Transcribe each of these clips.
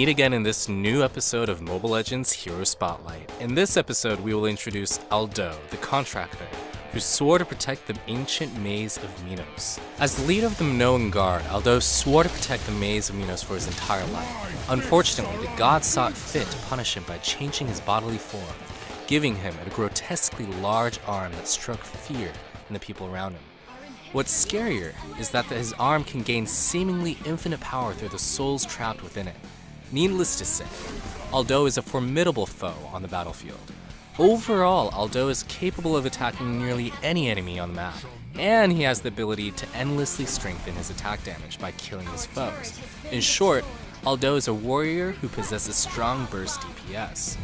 meet again in this new episode of Mobile Legends Hero Spotlight. In this episode, we will introduce Aldo, the contractor, who swore to protect the ancient maze of Minos. As the leader of the Minoan Guard, Aldo swore to protect the maze of Minos for his entire life. Unfortunately, the gods saw it fit to punish him by changing his bodily form, giving him a grotesquely large arm that struck fear in the people around him. What's scarier is that his arm can gain seemingly infinite power through the souls trapped within it. Needless to say, Aldo is a formidable foe on the battlefield. Overall, Aldo is capable of attacking nearly any enemy on the map, and he has the ability to endlessly strengthen his attack damage by killing his foes. In short, Aldo is a warrior who possesses strong burst DPS.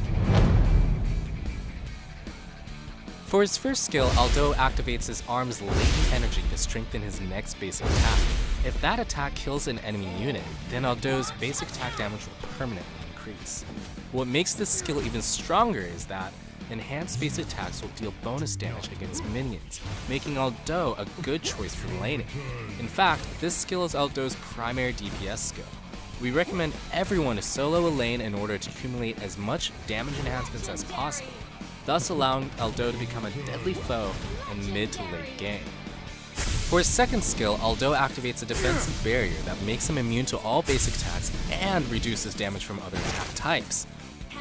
For his first skill, Aldo activates his arm's latent energy to strengthen his next basic attack. If that attack kills an enemy unit, then Aldo's basic attack damage will permanently increase. What makes this skill even stronger is that enhanced basic attacks will deal bonus damage against minions, making Aldo a good choice for laning. In fact, this skill is Aldo's primary DPS skill. We recommend everyone to solo a lane in order to accumulate as much damage enhancements as possible, thus allowing Aldo to become a deadly foe in mid to late game. For his second skill, Aldo activates a defensive barrier that makes him immune to all basic attacks and reduces damage from other attack types.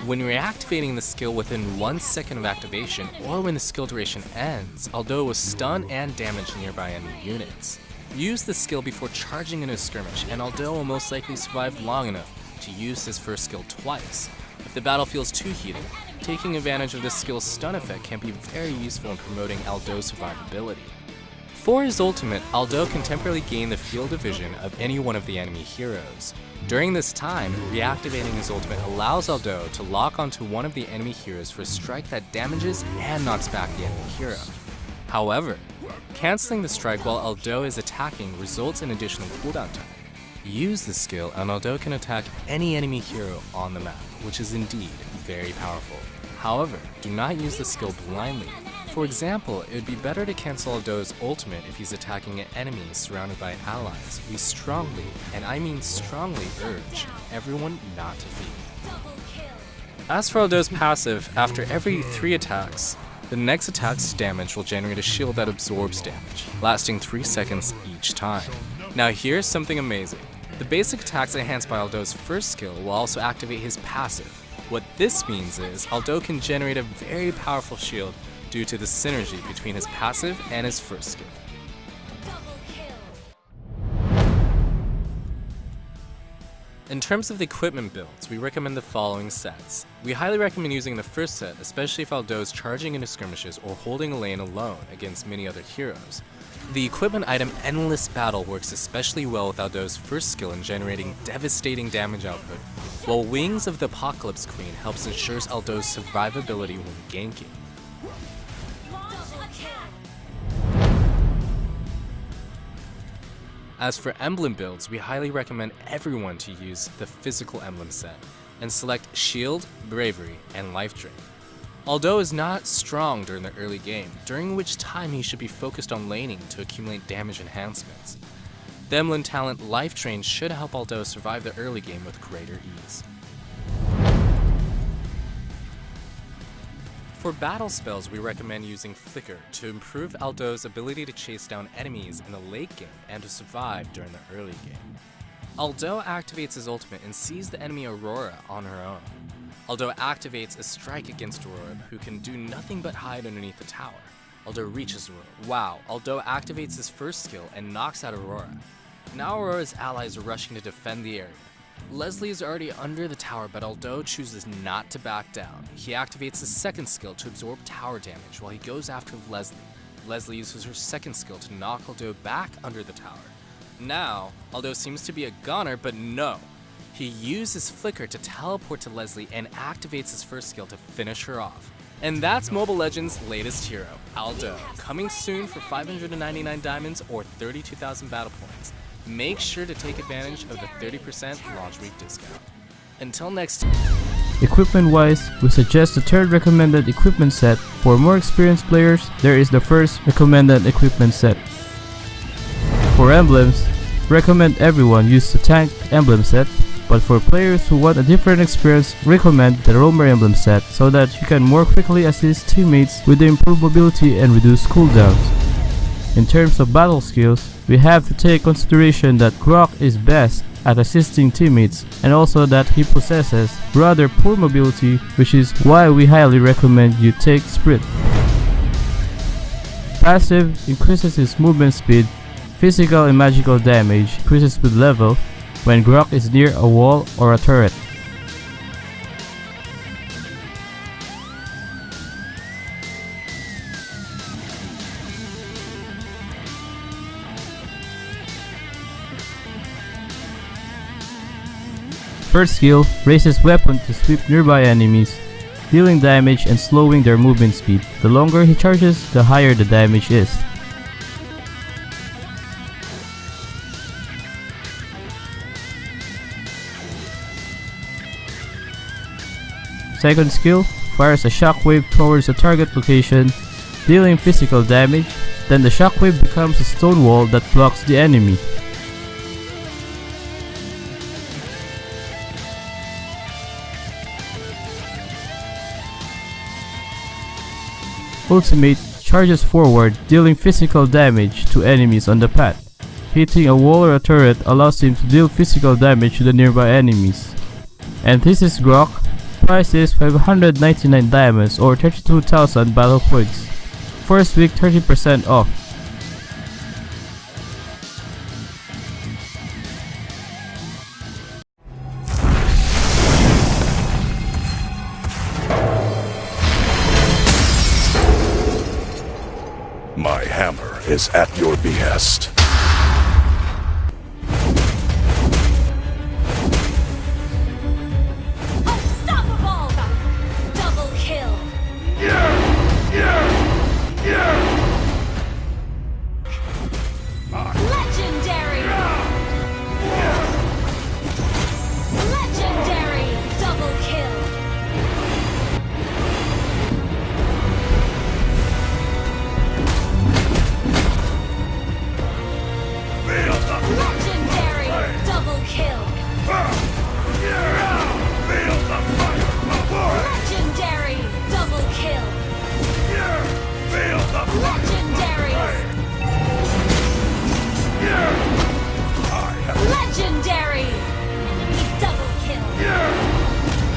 When reactivating the skill within 1 second of activation, or when the skill duration ends, Aldo will stun and damage nearby enemy units. Use the skill before charging into a skirmish, and Aldo will most likely survive long enough to use his first skill twice. If the battle feels too heated, taking advantage of this skill's stun effect can be very useful in promoting Aldo's survivability. For his ultimate, Aldo can temporarily gain the field of vision of any one of the enemy heroes. During this time, reactivating his ultimate allows Aldo to lock onto one of the enemy heroes for a strike that damages and knocks back the enemy hero. However, canceling the strike while Aldo is attacking results in additional cooldown time. Use this skill and Aldo can attack any enemy hero on the map, which is indeed very powerful. However, do not use the skill blindly. For example, it would be better to cancel Aldo's ultimate if he's attacking an enemy surrounded by allies. We strongly, and I mean strongly, urge everyone not to feed. As for Aldo's passive, after every 3 attacks, the next attack's damage will generate a shield that absorbs damage, lasting 3 seconds each time. Now here's something amazing. The basic attacks enhanced by Aldo's first skill will also activate his passive. What this means is Aldo can generate a very powerful shield due to the synergy between his passive and his first skill. In terms of the equipment builds, we recommend the following sets. We highly recommend using the first set, especially if Aldo is charging into skirmishes or holding a lane alone against many other heroes. The equipment item Endless Battle works especially well with Aldo's first skill in generating devastating damage output, while Wings of the Apocalypse Queen helps ensure Aldo's survivability when ganking. As for emblem builds, we highly recommend everyone to use the physical emblem set and select Shield, Bravery, and Life Drain. Aldo is not strong during the early game, during which time he should be focused on laning to accumulate damage enhancements. The emblem talent Life Drain should help Aldo survive the early game with greater ease. For battle spells, we recommend using Flicker to improve Aldo's ability to chase down enemies in the late game and to survive during the early game. Aldo activates his ultimate and sees the enemy Aurora on her own. Aldo activates a strike against Aurora, who can do nothing but hide underneath the tower. Aldo reaches Aurora. Wow, Aldo activates his first skill and knocks out Aurora. Now Aurora's allies are rushing to defend the area. Leslie is already under the tower, but Aldo chooses not to back down. He activates his second skill to absorb tower damage while he goes after Leslie. Leslie uses her second skill to knock Aldo back under the tower. Now, Aldo seems to be a goner, but no. He uses Flicker to teleport to Leslie and activates his first skill to finish her off. And that's Mobile Legends' latest hero, Aldo, coming soon for 599 diamonds or 32,000 battle points. Make sure to take advantage of the 30% launch week discount. Until next time. Equipment-wise, we suggest the third recommended equipment set. For more experienced players, there is the first recommended equipment set. For emblems, recommend everyone use the tank emblem set, but for players who want a different experience, recommend the Roamer Emblem set so that you can more quickly assist teammates with the improved mobility and reduced cooldowns. In terms of battle skills, we have to take consideration that Grok is best at assisting teammates and also that he possesses rather poor mobility, which is why we highly recommend you take Sprint. Passive increases his movement speed, physical and magical damage increases with level when Grok is near a wall or a turret. First skill raises weapon to sweep nearby enemies, dealing damage and slowing their movement speed. The longer he charges, the higher the damage is. Second skill fires a shockwave towards a target location, dealing physical damage. Then the shockwave becomes a stone wall that blocks the enemy. Ultimate charges forward, dealing physical damage to enemies on the path. Hitting a wall or a turret allows him to deal physical damage to the nearby enemies. And this is Grok. Price is 599 diamonds or 32,000 battle points. First week 30% off. My hammer is at your behest. Unstoppable! Double kill! Legendary! Legendary! Double kill! Legendary! Double kill! Legendary! Double kill! Legendary! Legendary! Enemy double kill!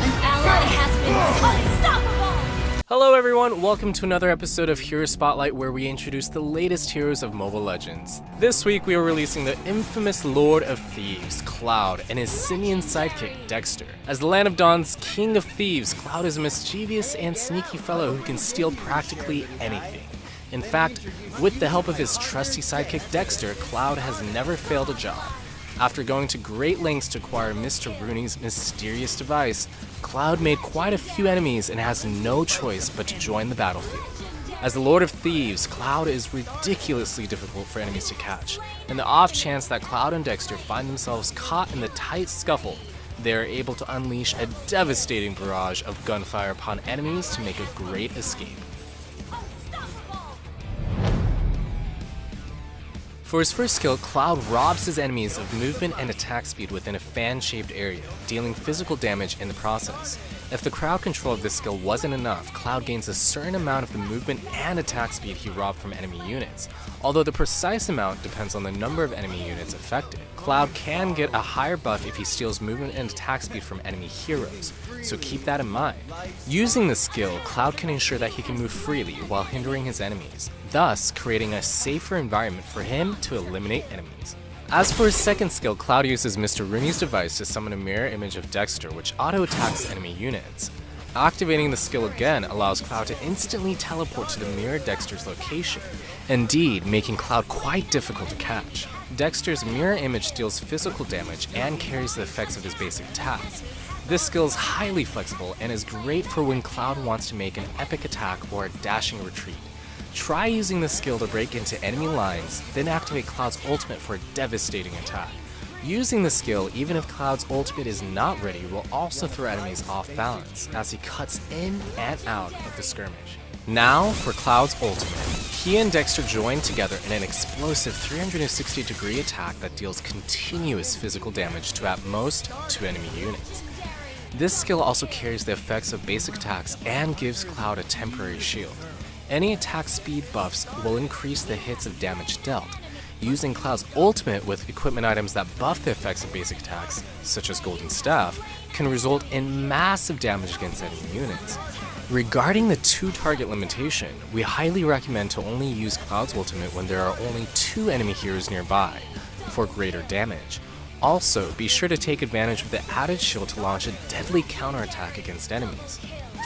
An ally has been unstoppable! Hello everyone, welcome to another episode of Hero Spotlight where we introduce the latest heroes of Mobile Legends. This week we are releasing the infamous Lord of Thieves, Cloud, and his simian sidekick, Dexter. As the Land of Dawn's King of Thieves, Cloud is a mischievous and sneaky fellow who can steal practically anything. In fact, with the help of his trusty sidekick Dexter, Cloud has never failed a job. After going to great lengths to acquire Mr. Rooney's mysterious device, Cloud made quite a few enemies and has no choice but to join the battlefield. As the Lord of Thieves, Cloud is ridiculously difficult for enemies to catch, and the off chance that Cloud and Dexter find themselves caught in the tight scuffle, they are able to unleash a devastating barrage of gunfire upon enemies to make a great escape. For his first skill, Cloud robs his enemies of movement and attack speed within a fan-shaped area, dealing physical damage in the process. If the crowd control of this skill wasn't enough, Cloud gains a certain amount of the movement and attack speed he robbed from enemy units, although the precise amount depends on the number of enemy units affected. Cloud can get a higher buff if he steals movement and attack speed from enemy heroes, so keep that in mind. Using this skill, Cloud can ensure that he can move freely while hindering his enemies, thus creating a safer environment for him to eliminate enemies. As for his second skill, Cloud uses Mr. Rooney's device to summon a mirror image of Dexter, which auto-attacks enemy units. Activating the skill again allows Cloud to instantly teleport to the mirror Dexter's location, indeed making Cloud quite difficult to catch. Dexter's mirror image deals physical damage and carries the effects of his basic attacks. This skill is highly flexible and is great for when Cloud wants to make an epic attack or a dashing retreat. Try using this skill to break into enemy lines, then activate Cloud's ultimate for a devastating attack. Using the skill, even if Cloud's ultimate is not ready, will also throw enemies off balance, as he cuts in and out of the skirmish. Now for Cloud's ultimate. He and Dexter join together in an explosive 360-degree attack that deals continuous physical damage to at most 2 enemy units. This skill also carries the effects of basic attacks and gives Cloud a temporary shield. Any attack speed buffs will increase the hits of damage dealt. Using Cloud's ultimate with equipment items that buff the effects of basic attacks, such as Golden Staff, can result in massive damage against enemy units. Regarding the 2-target limitation, we highly recommend to only use Cloud's ultimate when there are only 2 enemy heroes nearby, for greater damage. Also, be sure to take advantage of the added shield to launch a deadly counterattack against enemies.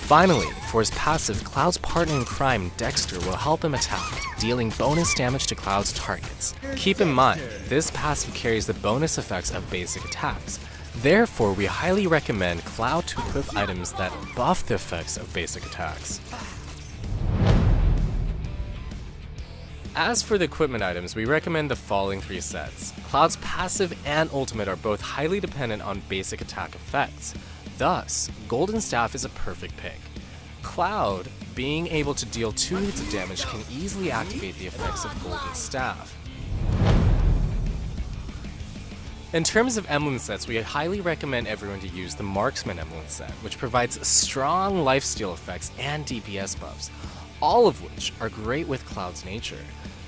Finally, for his passive, Cloud's partner in crime, Dexter, will help him attack, dealing bonus damage to Cloud's targets. Keep in mind, this passive carries the bonus effects of basic attacks. Therefore, we highly recommend Cloud to equip items that buff the effects of basic attacks. As for the equipment items, we recommend the following 3 sets. Cloud's passive and ultimate are both highly dependent on basic attack effects. Thus, Golden Staff is a perfect pick. Cloud, being able to deal 2 hits of damage, can easily activate the effects of Golden Staff. In terms of emblem sets, we highly recommend everyone to use the Marksman emblem set, which provides strong lifesteal effects and DPS buffs, all of which are great with Cloud's nature.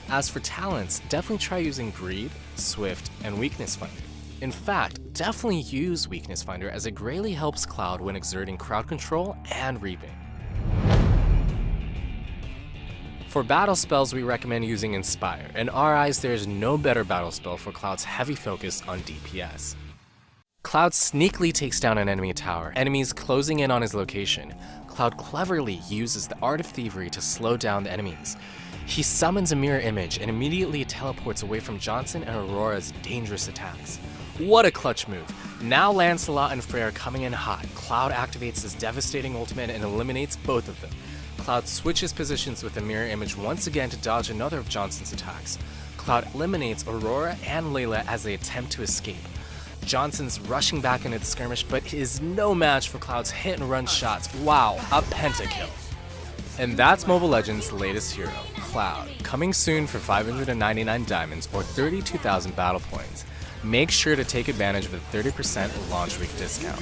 As for talents, definitely try using Greed, Swift, and Weakness Finder. In fact, definitely use Weakness Finder as it greatly helps Cloud when exerting crowd control and reaping. For battle spells, we recommend using Inspire. In our eyes, there is no better battle spell for Cloud's heavy focus on DPS. Cloud sneakily takes down an enemy tower, enemies closing in on his location. Cloud cleverly uses the Art of Thievery to slow down the enemies. He summons a mirror image and immediately teleports away from Johnson and Aurora's dangerous attacks. What a clutch move. Now Lancelot and Freyr are coming in hot. Cloud activates his devastating ultimate and eliminates both of them. Cloud switches positions with the mirror image once again to dodge another of Johnson's attacks. Cloud eliminates Aurora and Layla as they attempt to escape. Johnson's rushing back into the skirmish, but is no match for Cloud's hit and run shots. Wow, a pentakill. And that's Mobile Legends' latest hero, Cloud, coming soon for 599 diamonds or 32,000 battle points. Make sure to take advantage of the 30% launch week discount.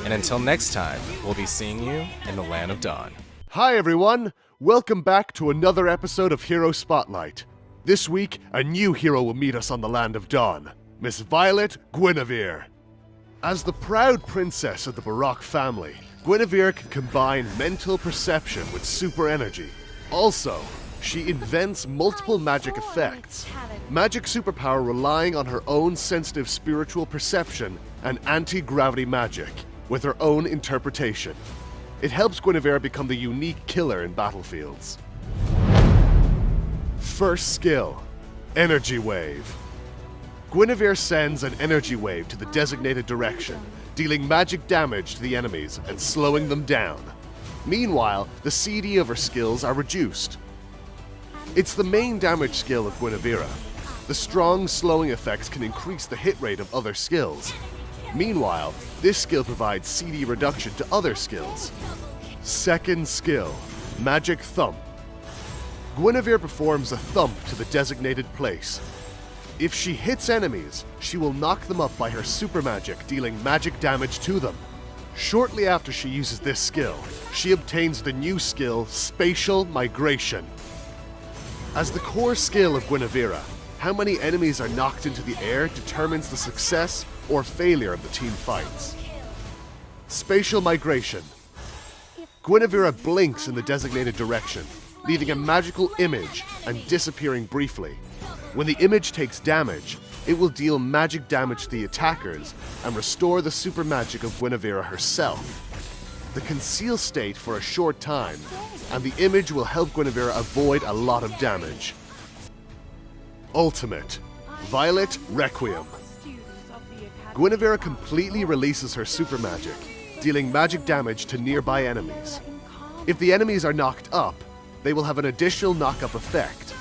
And until next time, we'll be seeing you in the Land of Dawn. Hi everyone! Welcome back to another episode of Hero Spotlight. This week, a new hero will meet us on the Land of Dawn, Miss Violet Guinevere. As the proud princess of the Baroque family, Guinevere can combine mental perception with super energy. Also, she invents multiple magic effects. Magic superpower relying on her own sensitive spiritual perception and anti-gravity magic, with her own interpretation. It helps Guinevere become the unique killer in battlefields. First skill, Energy Wave. Guinevere sends an energy wave to the designated direction, dealing magic damage to the enemies and slowing them down. Meanwhile, the CD of her skills are reduced. It's the main damage skill of Guinevere. The strong slowing effects can increase the hit rate of other skills. Meanwhile, this skill provides CD reduction to other skills. Second skill, Magic Thump. Guinevere performs a thump to the designated place. If she hits enemies, she will knock them up by her super magic, dealing magic damage to them. Shortly after she uses this skill, she obtains the new skill, Spatial Migration. As the core skill of Guinevere, how many enemies are knocked into the air determines the success or failure of the team fights. Spatial Migration. Guinevere blinks in the designated direction, leaving a magical image and disappearing briefly. When the image takes damage, it will deal magic damage to the attackers and restore the super magic of Guinevere herself. The conceal state for a short time, and the image will help Guinevere avoid a lot of damage. Ultimate, Violet Requiem. Guinevere completely releases her super magic, dealing magic damage to nearby enemies. If the enemies are knocked up, they will have an additional knock-up effect.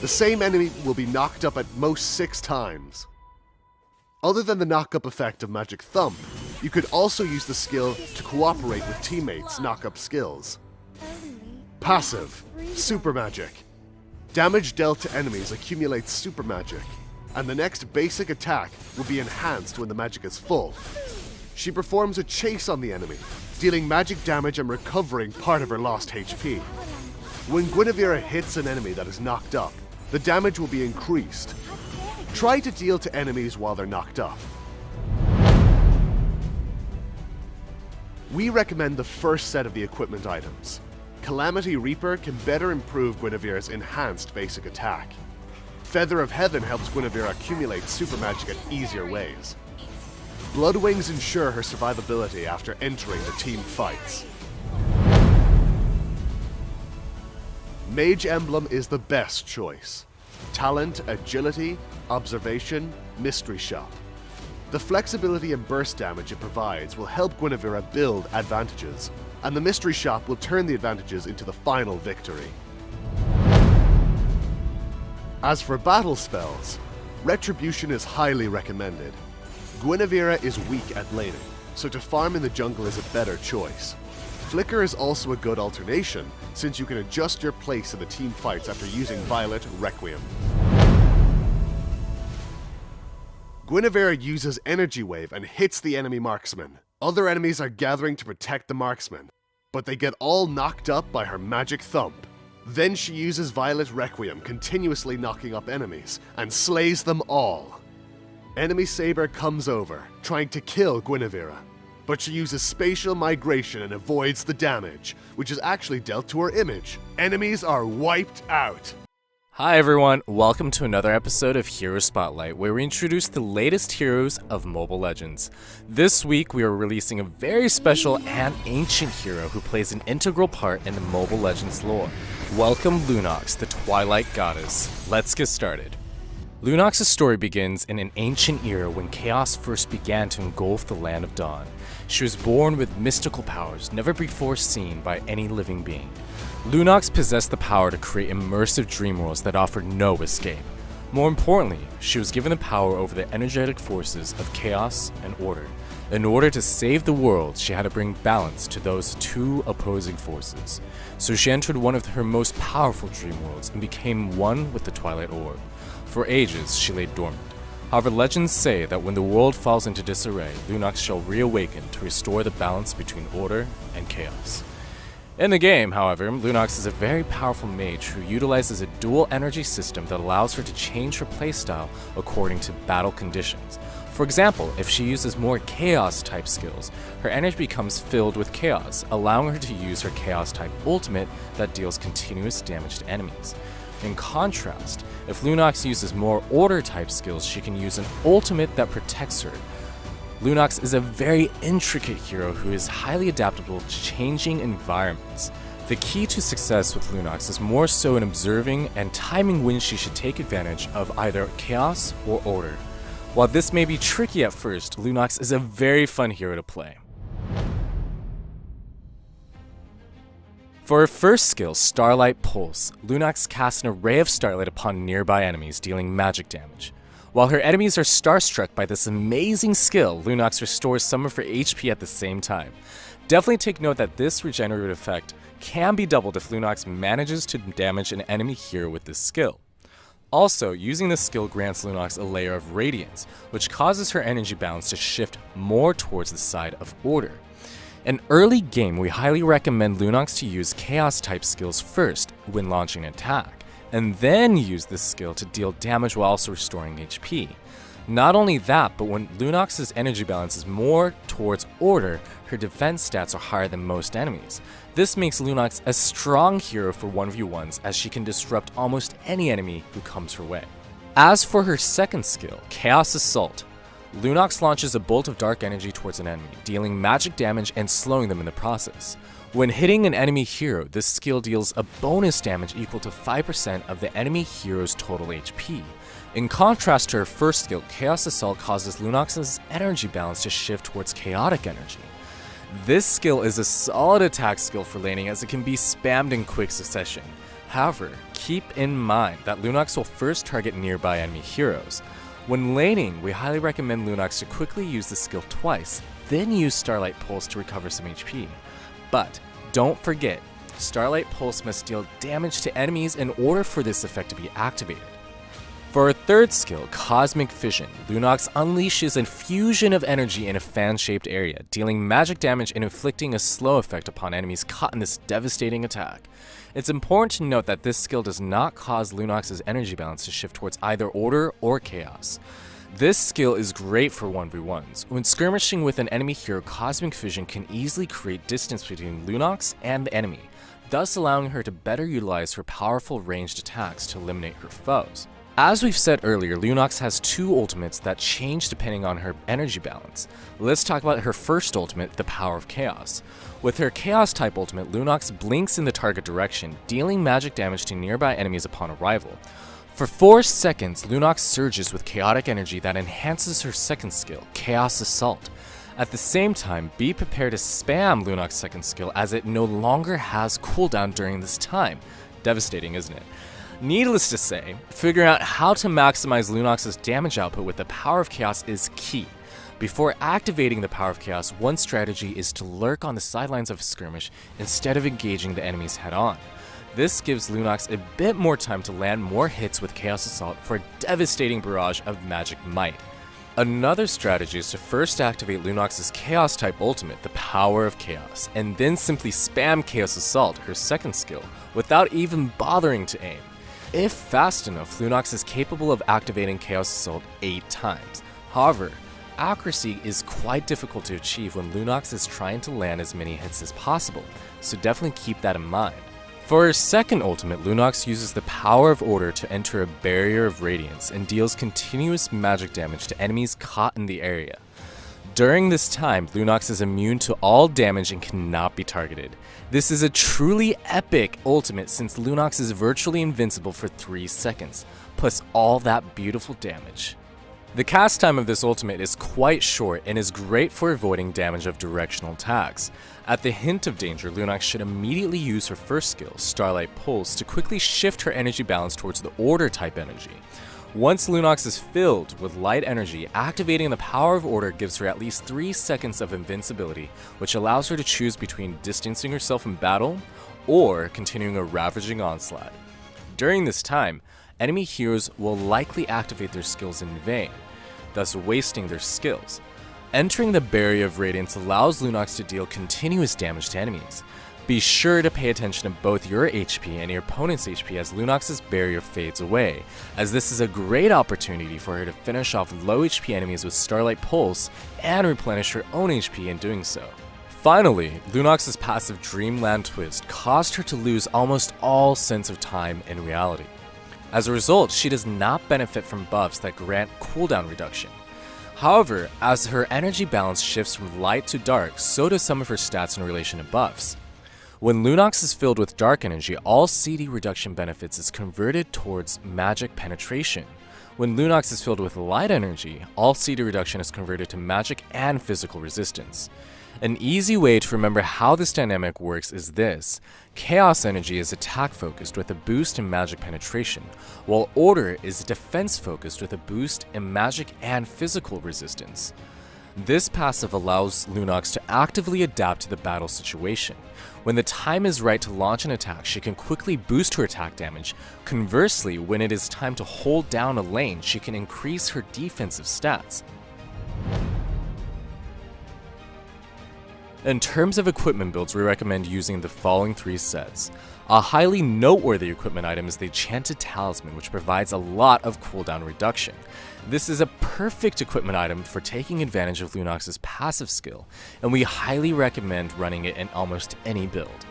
The same enemy will be knocked up at most 6 times. Other than the knock-up effect of Magic Thump, you could also use the skill to cooperate with teammates' knock-up skills. Passive, Super Magic. Damage dealt to enemies accumulates super magic, and the next basic attack will be enhanced when the magic is full. She performs a chase on the enemy, dealing magic damage and recovering part of her lost HP. When Guinevere hits an enemy that is knocked up, the damage will be increased. Try to deal to enemies while they're knocked up. We recommend the first set of the equipment items. Calamity Reaper can better improve Guinevere's enhanced basic attack. Feather of Heaven helps Guinevere accumulate super magic in easier ways. Blood Wings ensure her survivability after entering the team fights. Mage Emblem is the best choice. Talent, Agility, Observation, Mystery Shop. The flexibility and burst damage it provides will help Guinevere build advantages, and the Mystery Shop will turn the advantages into the final victory. As for battle spells, Retribution is highly recommended. Guinevere is weak at laning, so to farm in the jungle is a better choice. Flicker is also a good alternation, since you can adjust your place in the team fights after using Violet Requiem. Guinevere uses Energy Wave and hits the enemy marksman. Other enemies are gathering to protect the marksman, but they get all knocked up by her magic thump. Then she uses Violet Requiem, continuously knocking up enemies, and slays them all. Enemy Saber comes over, trying to kill Guinevere, but she uses Spatial Migration and avoids the damage, which is actually dealt to her image. Enemies are wiped out. Hi everyone, welcome to another episode of Hero Spotlight, where we introduce the latest heroes of Mobile Legends. This week we are releasing a very special and ancient hero who plays an integral part in the Mobile Legends lore. Welcome Lunox, the Twilight Goddess. Let's get started. Lunox's story begins in an ancient era when chaos first began to engulf the land of Dawn. She was born with mystical powers never before seen by any living being. Lunox possessed the power to create immersive dream worlds that offered no escape. More importantly, she was given the power over the energetic forces of chaos and order. In order to save the world, she had to bring balance to those two opposing forces. So she entered one of her most powerful dream worlds and became one with the Twilight Orb. For ages, she lay dormant. However, legends say that when the world falls into disarray, Lunox shall reawaken to restore the balance between order and chaos. In the game, however, Lunox is a very powerful mage who utilizes a dual energy system that allows her to change her playstyle according to battle conditions. For example, if she uses more chaos type skills, her energy becomes filled with chaos, allowing her to use her chaos type ultimate that deals continuous damage to enemies. In contrast, if Lunox uses more order type skills, she can use an ultimate that protects her. Lunox is a very intricate hero who is highly adaptable to changing environments. The key to success with Lunox is more so in observing and timing when she should take advantage of either chaos or order. While this may be tricky at first, Lunox is a very fun hero to play. For her first skill, Starlight Pulse, Lunox casts an array of starlight upon nearby enemies, dealing magic damage. While her enemies are starstruck by this amazing skill, Lunox restores some of her HP at the same time. Definitely take note that this regenerative effect can be doubled if Lunox manages to damage an enemy hero with this skill. Also, using this skill grants Lunox a layer of radiance, which causes her energy balance to shift more towards the side of order. In early game, we highly recommend Lunox to use chaos type skills first when launching an attack, and then use this skill to deal damage while also restoring HP. Not only that, but when Lunox's energy balance is more towards order, her defense stats are higher than most enemies. This makes Lunox a strong hero for 1v1s, as she can disrupt almost any enemy who comes her way. As for her second skill, Chaos Assault, Lunox launches a bolt of dark energy towards an enemy, dealing magic damage and slowing them in the process. When hitting an enemy hero, this skill deals a bonus damage equal to 5% of the enemy hero's total HP. In contrast to her first skill, Chaos Assault causes Lunox's energy balance to shift towards chaotic energy. This skill is a solid attack skill for laning, as it can be spammed in quick succession. However, keep in mind that Lunox will first target nearby enemy heroes. When laning, we highly recommend Lunox to quickly use the skill twice, then use Starlight Pulse to recover some HP. But don't forget, Starlight Pulse must deal damage to enemies in order for this effect to be activated. For her third skill, Cosmic Fission, Lunox unleashes a fusion of energy in a fan-shaped area, dealing magic damage and inflicting a slow effect upon enemies caught in this devastating attack. It's important to note that this skill does not cause Lunox's energy balance to shift towards either order or chaos. This skill is great for 1v1s. When skirmishing with an enemy hero, Cosmic Fission can easily create distance between Lunox and the enemy, thus allowing her to better utilize her powerful ranged attacks to eliminate her foes. As we've said earlier, Lunox has two ultimates that change depending on her energy balance. Let's talk about her first ultimate, the Power of Chaos. With her Chaos type ultimate, Lunox blinks in the target direction, dealing magic damage to nearby enemies upon arrival. For 4 seconds, Lunox surges with chaotic energy that enhances her second skill, Chaos Assault. At the same time, be prepared to spam Lunox's second skill as it no longer has cooldown during this time. Devastating, isn't it? Needless to say, figuring out how to maximize Lunox's damage output with the Power of Chaos is key. Before activating the Power of Chaos, one strategy is to lurk on the sidelines of a skirmish instead of engaging the enemies head-on. This gives Lunox a bit more time to land more hits with Chaos Assault for a devastating barrage of magic might. Another strategy is to first activate Lunox's Chaos type ultimate, the Power of Chaos, and then simply spam Chaos Assault, her second skill, without even bothering to aim. If fast enough, Lunox is capable of activating Chaos Assault 8 times. However, accuracy is quite difficult to achieve when Lunox is trying to land as many hits as possible, so definitely keep that in mind. For her second ultimate, Lunox uses the Power of Order to enter a Barrier of Radiance and deals continuous magic damage to enemies caught in the area. During this time, Lunox is immune to all damage and cannot be targeted. This is a truly epic ultimate since Lunox is virtually invincible for 3 seconds, plus all that beautiful damage. The cast time of this ultimate is quite short and is great for avoiding damage of directional attacks. At the hint of danger, Lunox should immediately use her first skill, Starlight Pulse, to quickly shift her energy balance towards the Order type energy. Once Lunox is filled with light energy, activating the Power of Order gives her at least 3 seconds of invincibility, which allows her to choose between distancing herself in battle or continuing a ravaging onslaught. During this time, enemy heroes will likely activate their skills in vain, thus wasting their skills. Entering the Barrier of Radiance allows Lunox to deal continuous damage to enemies. Be sure to pay attention to both your HP and your opponent's HP as Lunox's barrier fades away, as this is a great opportunity for her to finish off low HP enemies with Starlight Pulse and replenish her own HP in doing so. Finally, Lunox's passive Dreamland Twist caused her to lose almost all sense of time and reality. As a result, she does not benefit from buffs that grant cooldown reduction. However, as her energy balance shifts from light to dark, so do some of her stats in relation to buffs. When Lunox is filled with dark energy, all CD reduction benefits is converted towards magic penetration. When Lunox is filled with light energy, all CD reduction is converted to magic and physical resistance. An easy way to remember how this dynamic works is this. Chaos energy is attack focused with a boost in magic penetration, while Order is defense focused with a boost in magic and physical resistance. This passive allows Lunox to actively adapt to the battle situation. When the time is right to launch an attack, she can quickly boost her attack damage. Conversely, when it is time to hold down a lane, she can increase her defensive stats. In terms of equipment builds, we recommend using the following 3 sets. A highly noteworthy equipment item is the Enchanted Talisman, which provides a lot of cooldown reduction. This is a perfect equipment item for taking advantage of Lunox's passive skill, and we highly recommend running it in almost any build.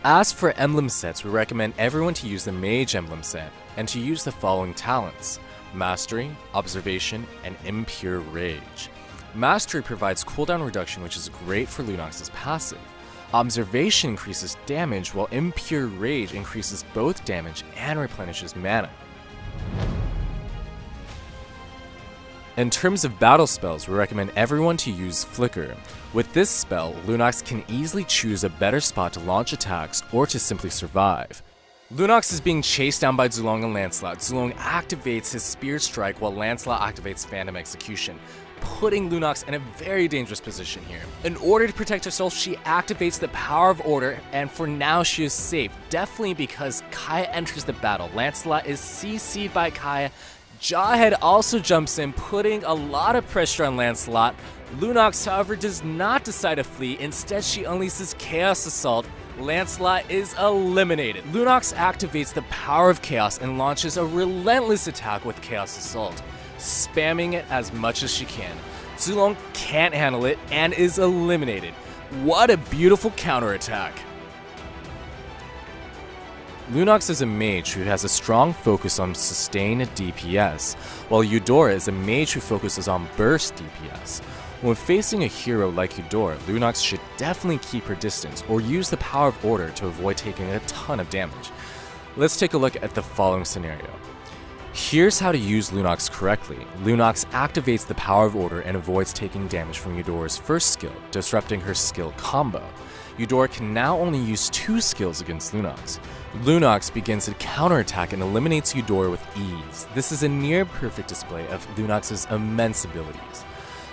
As for emblem sets, we recommend everyone to use the Mage emblem set, and to use the following talents: Mastery, Observation, and Impure Rage. Mastery provides cooldown reduction, which is great for Lunox's passive. Observation increases damage, while Impure Rage increases both damage and replenishes mana. In terms of battle spells, we recommend everyone to use Flicker. With this spell, Lunox can easily choose a better spot to launch attacks or to simply survive. Lunox is being chased down by Zulong and Lancelot. Zulong activates his Spear Strike while Lancelot activates Phantom Execution. putting Lunox in a very dangerous position here. In order to protect herself, she activates the power of order, and for now she is safe. Definitely because Kaya enters the battle. Lancelot is CC'd by Kaya. Jawhead also jumps in, putting a lot of pressure on Lancelot. Lunox, however, does not decide to flee. Instead, she unleashes Chaos Assault. Lancelot is eliminated. Lunox activates the power of Chaos and launches a relentless attack with Chaos Assault, spamming it as much as she can. Zulong can't handle it and is eliminated. What a beautiful counterattack. Lunox is a mage who has a strong focus on sustained DPS, while Eudora is a mage who focuses on burst DPS. When facing a hero like Eudora, Lunox should definitely keep her distance or use the power of order to avoid taking a ton of damage. Let's take a look at the following scenario. Here's how to use Lunox correctly. Lunox activates the power of order and avoids taking damage from Eudora's first skill, disrupting her skill combo. Eudora can now only use 2 skills against Lunox. Lunox begins a counterattack and eliminates Eudora with ease. This is a near perfect display of Lunox's immense abilities.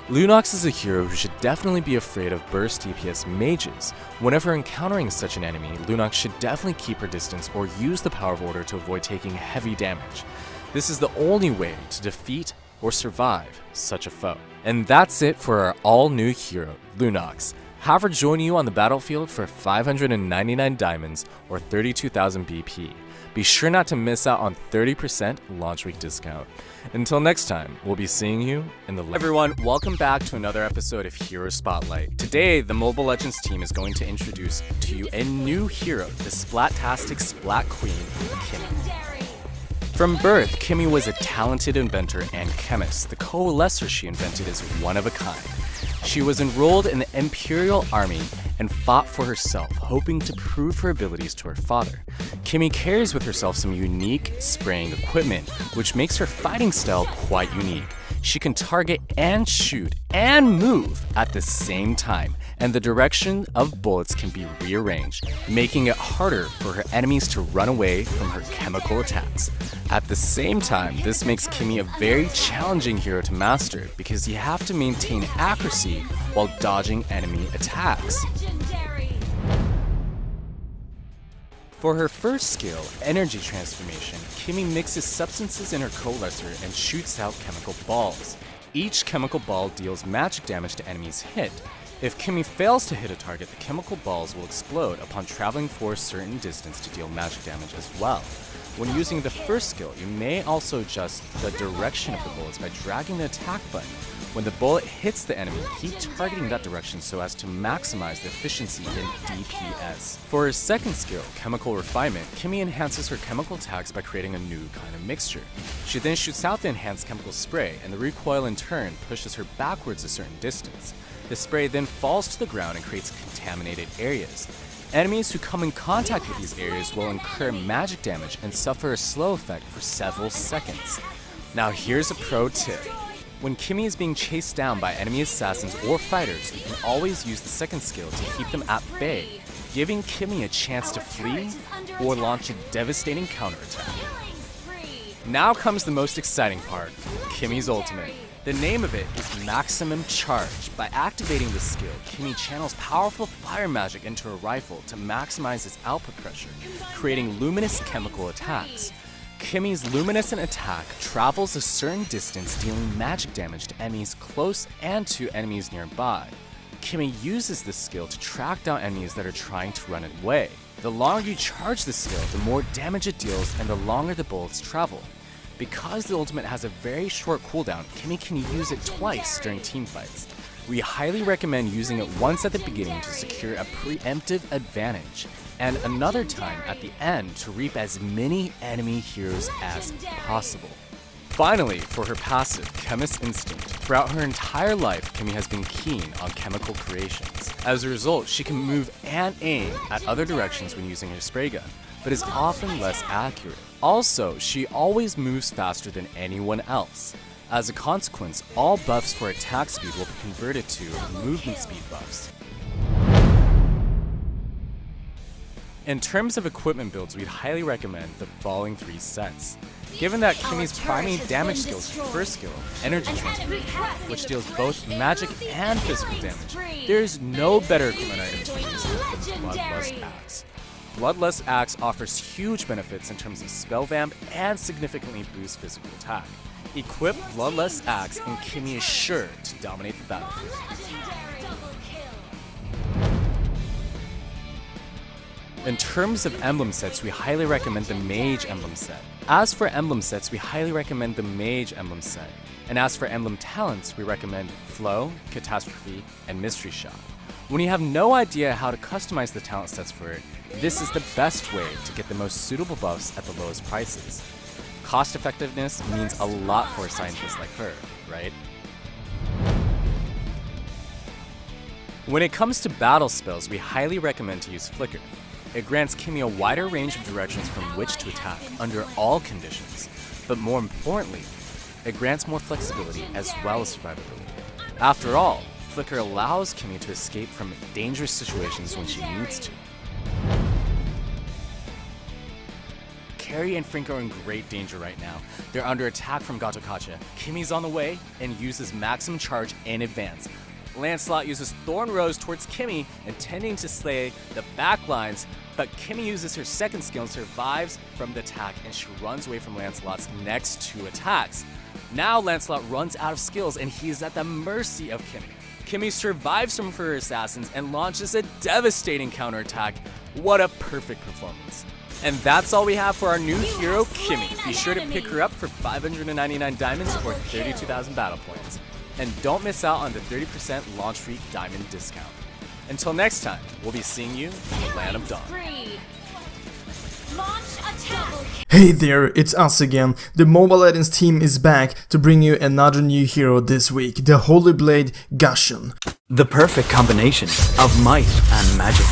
Lunox is a hero who should definitely be afraid of burst DPS mages. Whenever encountering such an enemy, Lunox should definitely keep her distance or use the power of order to avoid taking heavy damage. This is the only way to defeat or survive such a foe. And that's it for our all-new hero, Lunox. Have her join you on the battlefield for 599 diamonds or 32,000 BP. Be sure not to miss out on 30% launch week discount. Until next time, we'll be seeing you in the Everyone, welcome back to another episode of Hero Spotlight. Today, the Mobile Legends team is going to introduce to you a new hero, the Splat-tastic Splat Queen, Kimmy. From birth, Kimmy was a talented inventor and chemist. The coalescer she invented is one of a kind. She was enrolled in the Imperial Army and fought for herself, hoping to prove her abilities to her father. Kimmy carries with herself some unique spraying equipment, which makes her fighting style quite unique. She can target and shoot and move at the same time, and the direction of bullets can be rearranged, making it harder for her enemies to run away from her chemical attacks. At the same time, this makes Kimmy a very challenging hero to master because you have to maintain accuracy while dodging enemy attacks. For her first skill, Energy Transformation, Kimmy mixes substances in her coalescer and shoots out chemical balls. Each chemical ball deals magic damage to enemies hit. If Kimmy fails to hit a target, the chemical balls will explode upon traveling for a certain distance to deal magic damage as well. When using the first skill, you may also adjust the direction of the bullets by dragging the attack button. When the bullet hits the enemy, keep targeting that direction so as to maximize the efficiency in DPS. For her second skill, Chemical Refinement, Kimmy enhances her chemical attacks by creating a new kind of mixture. She then shoots out the enhanced chemical spray, and the recoil in turn pushes her backwards a certain distance. The spray then falls to the ground and creates contaminated areas. Enemies who come in contact with these areas will incur magic damage and suffer a slow effect for several seconds. Now here's a pro tip. When Kimmy is being chased down by enemy assassins or fighters, you can always use the second skill to keep them at bay, giving Kimmy a chance to flee or launch a devastating counterattack. Now comes the most exciting part, Kimmy's ultimate. The name of it is Maximum Charge. By activating this skill, Kimmy channels powerful fire magic into her rifle to maximize its output pressure, creating luminous chemical attacks. Kimmy's luminescent attack travels a certain distance, dealing magic damage to enemies close and to enemies nearby. Kimmy uses this skill to track down enemies that are trying to run away. The longer you charge the skill, the more damage it deals and the longer the bullets travel. Because the ultimate has a very short cooldown, Kimmy can use it twice during teamfights. We highly recommend using it once at the beginning to secure a preemptive advantage, and another time at the end to reap as many enemy heroes as possible. Finally, for her passive, Chemist Instinct. Throughout her entire life, Kimmy has been keen on chemical creations. As a result, she can move and aim at other directions when using her spray gun, but is often less accurate. Also, she always moves faster than anyone else. As a consequence, all buffs for attack speed will be converted to movement speed buffs. In terms of equipment builds, we'd highly recommend the following 3 sets. Given that Kimmy's primary damage skill is her first skill, Energy Transfer, which deals both magic and physical damage, there is no better equipment item to use than Bloodlust Axe. Bloodlust Axe offers huge benefits in terms of spell vamp and significantly boosts physical attack. Equip Bloodlust Axe and Kimmy is sure to dominate the battlefield. In terms of emblem sets, we highly recommend the Mage emblem set. As for emblem sets, we highly recommend the Mage emblem set. And as for emblem talents, we recommend Flow, Catastrophe, and Mystery Shot. When you have no idea how to customize the talent sets for it, this is the best way to get the most suitable buffs at the lowest prices. Cost effectiveness means a lot for a scientist like her, right? When it comes to battle spells, we highly recommend to use Flicker. It grants Kimmy a wider range of directions from which to attack under all conditions, but more importantly, it grants more flexibility as well as survivability. After all, Flicker allows Kimmy to escape from dangerous situations when she needs to. Carrie and Frank are in great danger right now. They're under attack from Gatokacha. Kimmy's on the way and uses maximum charge in advance. Lancelot uses Thorn Rose towards Kimmy, intending to slay the backlines, but Kimmy uses her second skill and survives from the attack, and she runs away from Lancelot's next 2 attacks. Now Lancelot runs out of skills and he is at the mercy of Kimmy. Kimmy survives from her assassins and launches a devastating counterattack. What a perfect performance. And that's all we have for our new hero, Kimmy. Be sure to pick her up for 599 diamonds or 32,000 battle points. And don't miss out on the 30% launch week diamond discount. Until next time, we'll be seeing you in the Land of Dawn. Hey there, it's us again. The Mobile Legends team is back to bring you another new hero this week, the Holy Blade Gusion. The perfect combination of might and magic.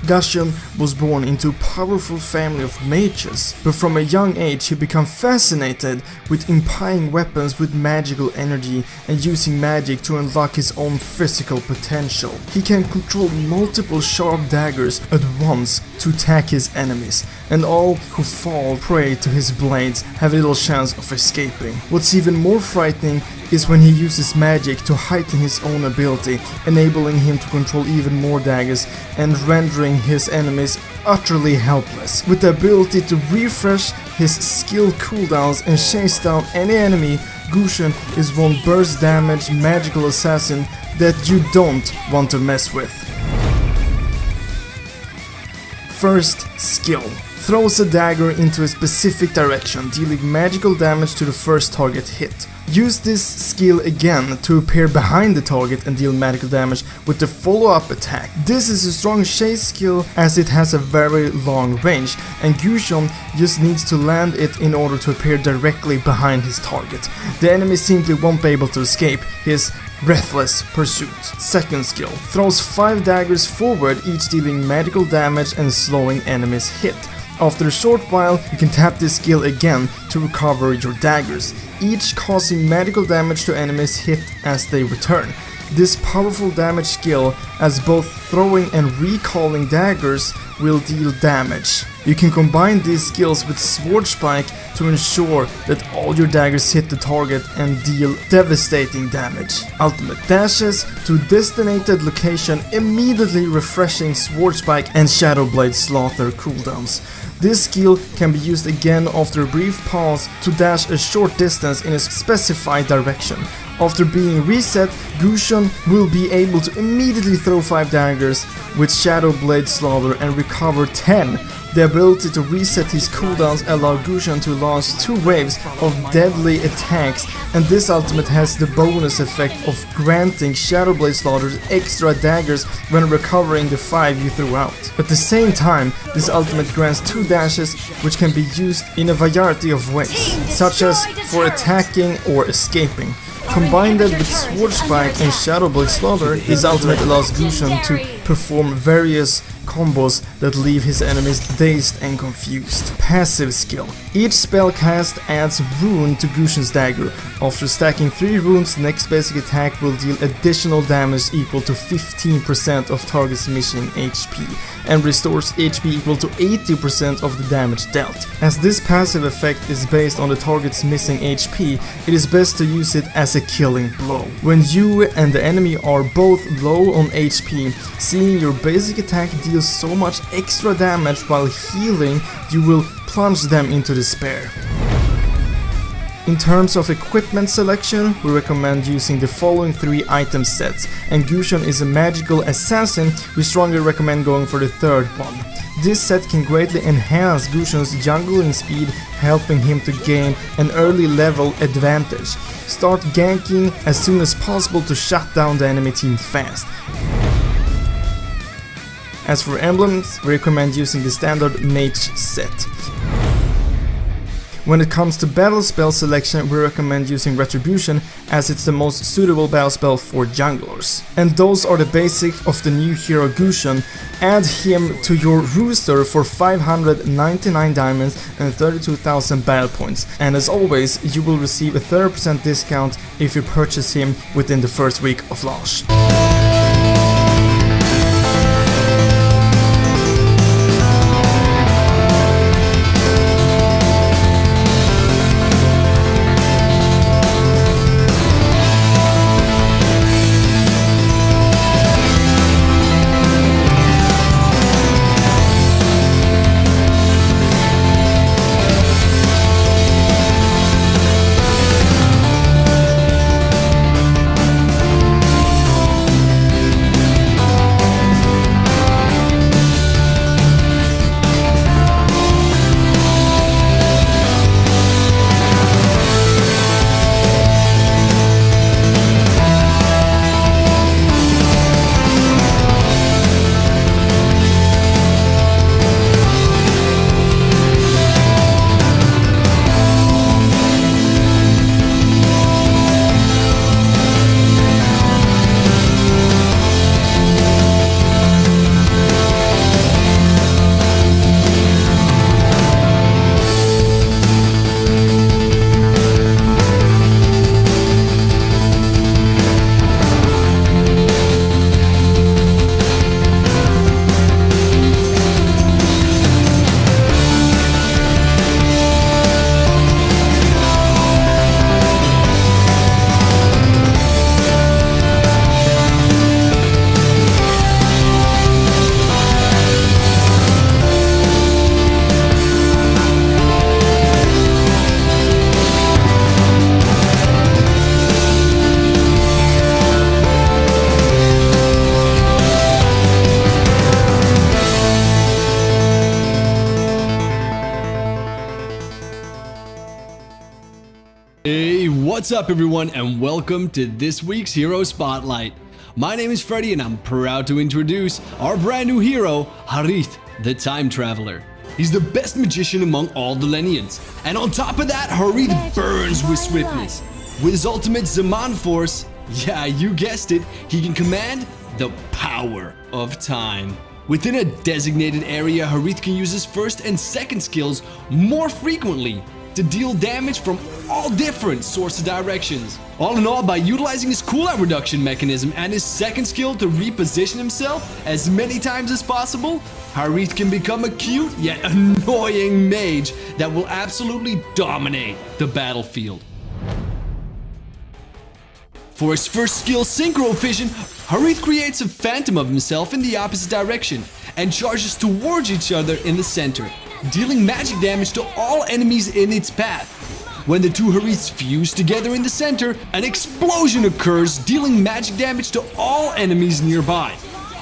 Gusion was born into a powerful family of mages, but from a young age he became fascinated with imbuing weapons with magical energy and using magic to unlock his own physical potential. He can control multiple sharp daggers at once to attack his enemies, and all who fall prey to his blades have little chance of escaping. What's even more frightening is when he uses magic to heighten his own ability, enabling him to control even more daggers and rendering his enemies utterly helpless. With the ability to refresh his skill cooldowns and chase down any enemy, Gusion is one burst damage magical assassin that you don't want to mess with. First skill. Throws a dagger into a specific direction, dealing magical damage to the first target hit. Use this skill again to appear behind the target and deal magical damage with the follow-up attack. This is a strong chase skill as it has a very long range, and Gusion just needs to land it in order to appear directly behind his target. The enemy simply won't be able to escape his Breathless Pursuit. Second skill. Throws 5 daggers forward, each dealing magical damage and slowing enemies hit. After a short while, you can tap this skill again to recover your daggers, each causing magical damage to enemies hit as they return. This powerful damage skill, as both throwing and recalling daggers, will deal damage. You can combine these skills with Sword Spike to ensure that all your daggers hit the target and deal devastating damage. Ultimate dashes to designated location, immediately refreshing Sword Spike and Shadow Blade Slaughter cooldowns. This skill can be used again after a brief pause to dash a short distance in a specified direction. After being reset, Gusion will be able to immediately throw 5 daggers with Shadow Blade Slaughter and recover 10. The ability to reset his cooldowns allows Gusion to launch 2 waves of deadly attacks, and this ultimate has the bonus effect of granting Shadow Blade Slaughter extra daggers when recovering the 5 you threw out. At the same time, this ultimate grants 2 dashes which can be used in a variety of ways, such as for attacking or escaping. Combined with Sword Spike and Shadow Blade Slaughter, his ultimate allows Gusion to perform various combos that leave his enemies dazed and confused. Passive skill. Each spell cast adds rune to Gushin's dagger. After stacking 3 runes, the next basic attack will deal additional damage equal to 15% of target's missing HP, and restores HP equal to 80% of the damage dealt. As this passive effect is based on the target's missing HP, it is best to use it as a killing blow. When you and the enemy are both low on HP, seeing your basic attack deals so much extra damage while healing, you will plunge them into despair. In terms of equipment selection, we recommend using the following 3 item sets, and Gushin is a magical assassin, we strongly recommend going for the third one. This set can greatly enhance Gushin's jungling speed, helping him to gain an early level advantage. Start ganking as soon as possible to shut down the enemy team fast. As for emblems, we recommend using the standard mage set. When it comes to battle spell selection, we recommend using Retribution, as it's the most suitable battle spell for junglers. And those are the basics of the new hero Gushin. Add him to your roster for 599 diamonds and 32,000 battle points. And as always, you will receive a 30% discount if you purchase him within the first week of launch. Hey, what's up everyone, and welcome to this week's Hero Spotlight. My name is Freddy and I'm proud to introduce our brand new hero, Harith, the Time Traveler. He's the best magician among all the Lenians, and on top of that, Harith burns with swiftness. With his ultimate Zaman Force, yeah, you guessed it, he can command the power of time. Within a designated area, Harith can use his first and second skills more frequently to deal damage from all different sorts of directions. All in all, by utilizing his cooldown reduction mechanism and his second skill to reposition himself as many times as possible, Harith can become a cute yet annoying mage that will absolutely dominate the battlefield. For his first skill, Synchro Vision, Harith creates a phantom of himself in the opposite direction and charges towards each other in the center, dealing magic damage to all enemies in its path. When the two Hariths fuse together in the center, an explosion occurs, dealing magic damage to all enemies nearby.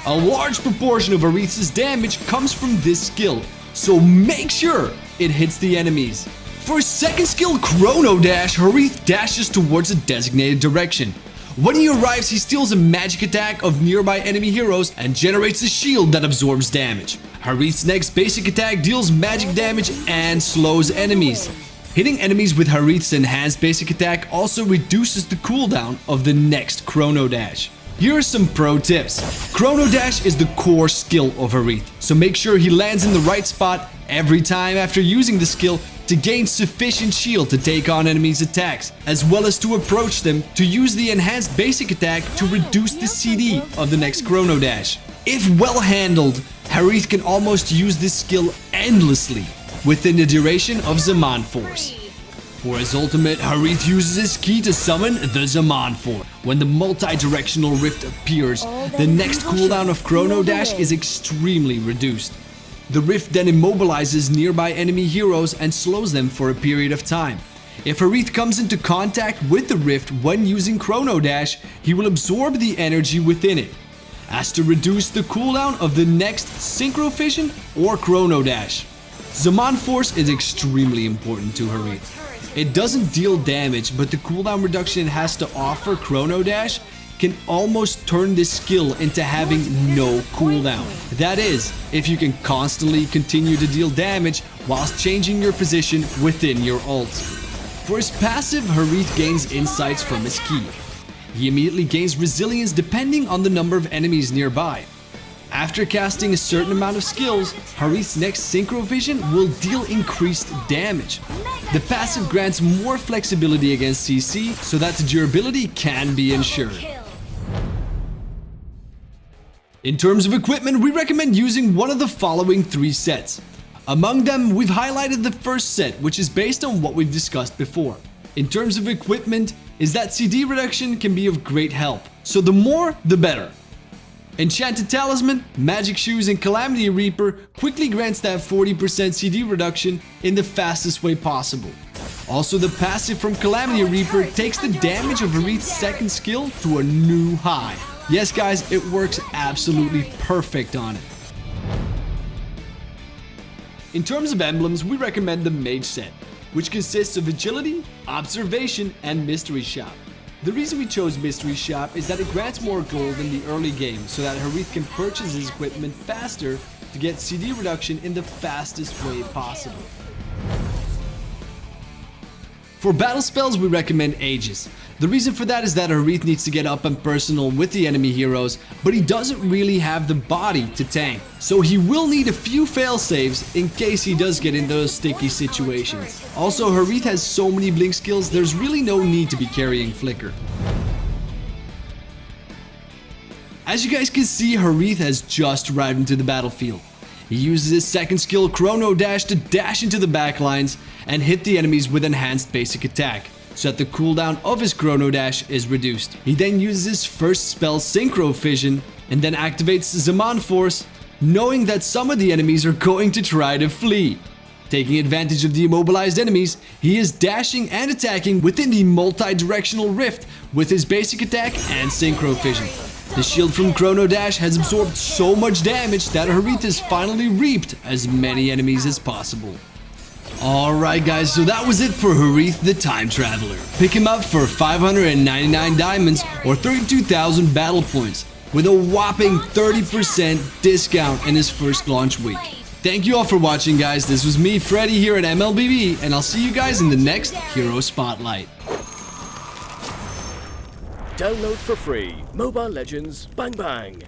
A large proportion of Harith's damage comes from this skill, so make sure it hits the enemies. For his second skill, Chrono Dash, Harith dashes towards a designated direction. When he arrives, he steals a magic attack of nearby enemy heroes and generates a shield that absorbs damage. Harith's next basic attack deals magic damage and slows enemies. Hitting enemies with Harith's enhanced basic attack also reduces the cooldown of the next Chrono Dash. Here are some pro tips. Chrono Dash is the core skill of Harith, so make sure he lands in the right spot every time after using the skill to gain sufficient shield to take on enemies' attacks, as well as to approach them to use the enhanced basic attack to reduce the CD of the next Chrono Dash. If well handled, Harith can almost use this skill endlessly within the duration of Zaman Force. For his ultimate, Harith uses his key to summon the Zaman Force. When the multi-directional rift appears, the next cooldown of Chrono Dash is extremely reduced. The rift then immobilizes nearby enemy heroes and slows them for a period of time. If Harith comes into contact with the rift when using Chrono Dash, he will absorb the energy within it, as to reduce the cooldown of the next Synchro Fission or Chrono Dash. Zaman Force is extremely important to Harith. It doesn't deal damage, but the cooldown reduction it has to offer Chrono Dash can almost turn this skill into having no cooldown. That is, if you can constantly continue to deal damage whilst changing your position within your ult. For his passive, Harith gains insights from his key. He immediately gains resilience depending on the number of enemies nearby. After casting a certain amount of skills, Harith's next Synchro Vision will deal increased damage. The passive grants more flexibility against CC so that the durability can be ensured. In terms of equipment, we recommend using one of the following 3 sets. Among them, we've highlighted the first set, which is based on what we've discussed before. In terms of equipment, is that CD reduction can be of great help, so the more, the better. Enchanted Talisman, Magic Shoes, and Calamity Reaper quickly grants that 40% CD reduction in the fastest way possible. Also, the passive from Calamity Reaper takes the damage of Harith's second skill to a new high. Yes guys, it works absolutely perfect on it. In terms of emblems, we recommend the Mage set, which consists of Agility, Observation, and Mystery Shop. The reason we chose Mystery Shop is that it grants more gold in the early game so that Harith can purchase his equipment faster to get CD reduction in the fastest way possible. For battle spells, we recommend Aegis. The reason for that is that Harith needs to get up and personal with the enemy heroes, but he doesn't really have the body to tank. So he will need a few fail-saves in case he does get in those sticky situations. Also, Harith has so many blink skills, there's really no need to be carrying Flicker. As you guys can see, Harith has just arrived into the battlefield. He uses his second skill, Chrono Dash, to dash into the backlines and hit the enemies with enhanced basic attack, so that the cooldown of his Chrono Dash is reduced. He then uses his first spell, Synchro Fission, and then activates Zaman Force, knowing that some of the enemies are going to try to flee. Taking advantage of the immobilized enemies, he is dashing and attacking within the multi-directional rift with his basic attack and Synchro Fission. The shield from Chrono Dash has absorbed so much damage that Harith has finally reaped as many enemies as possible. Alright guys, so that was it for Harith the Time Traveler. Pick him up for 599 diamonds or 32,000 battle points with a whopping 30% discount in his first launch week. Thank you all for watching guys, this was me, Freddy here at MLBB, and I'll see you guys in the next Hero Spotlight. Download for free Mobile Legends Bang Bang.